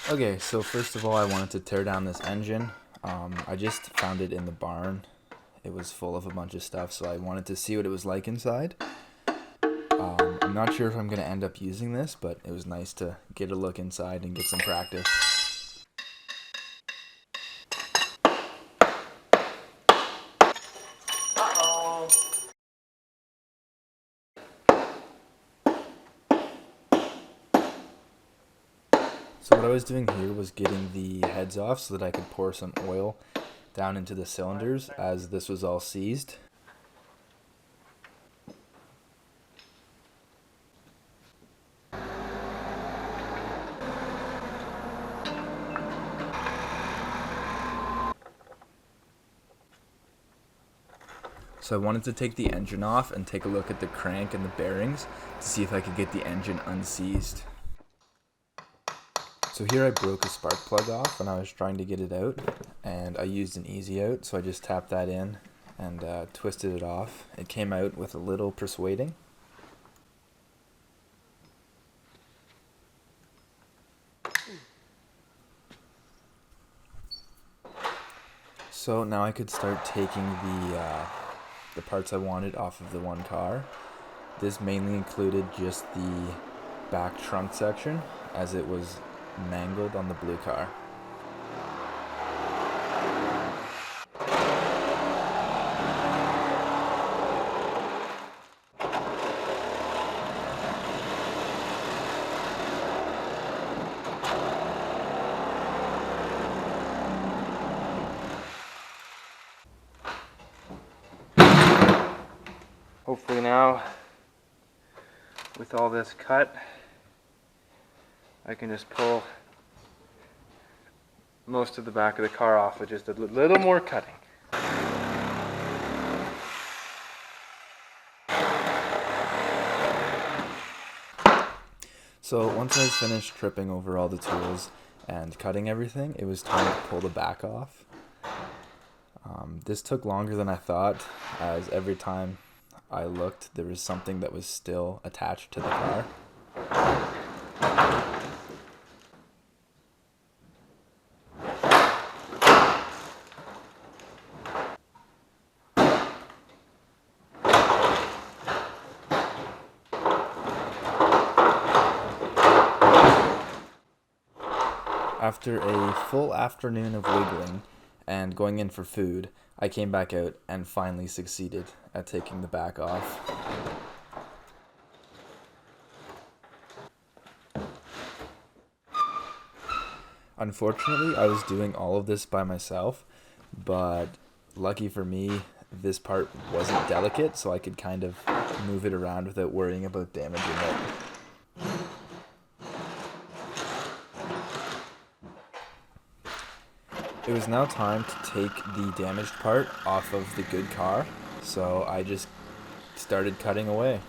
Okay, so first of all, I wanted to tear down this engine. I just found it in the barn. It was full of a bunch of stuff, so I wanted to see what it was like inside. I'm not sure if I'm going to end up using this, but it was nice to get a look inside and get some practice. So what I was doing here was getting the heads off so that I could pour some oil down into the cylinders as this was all seized. So I wanted to take the engine off and take a look at the crank and the bearings to see if I could get the engine unseized. So here I broke a spark plug off when I was trying to get it out, and I used an easy out, so I just tapped that in and twisted it off. It came out with a little persuading. So now I could start taking the parts I wanted off of the one car. This mainly included just the back trunk section, as it was mangled on the blue car. Hopefully now, with all this cut, I can just pull most of the back of the car off with just a little more cutting. So once I was finished tripping over all the tools and cutting everything, it was time to pull the back off. This took longer than I thought, as every time I looked, there was something that was still attached to the car. After a full afternoon of wiggling and going in for food, I came back out and finally succeeded at taking the back off. Unfortunately, I was doing all of this by myself, but lucky for me, this part wasn't delicate, so I could kind of move it around without worrying about damaging it. It was now time to take the damaged part off of the good car, so I just started cutting away.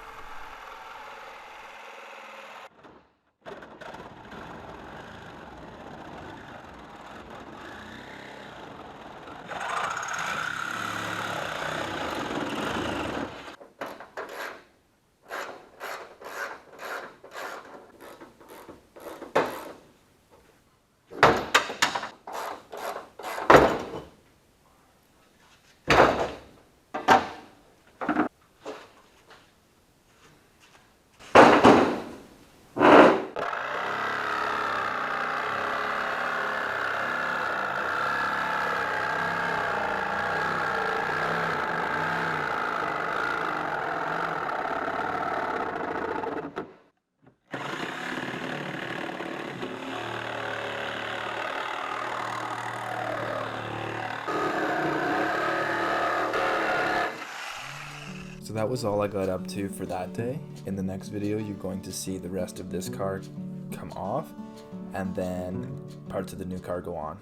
So that was all I got up to for that day. In the next video, you're going to see the rest of this car come off, and then parts of the new car go on.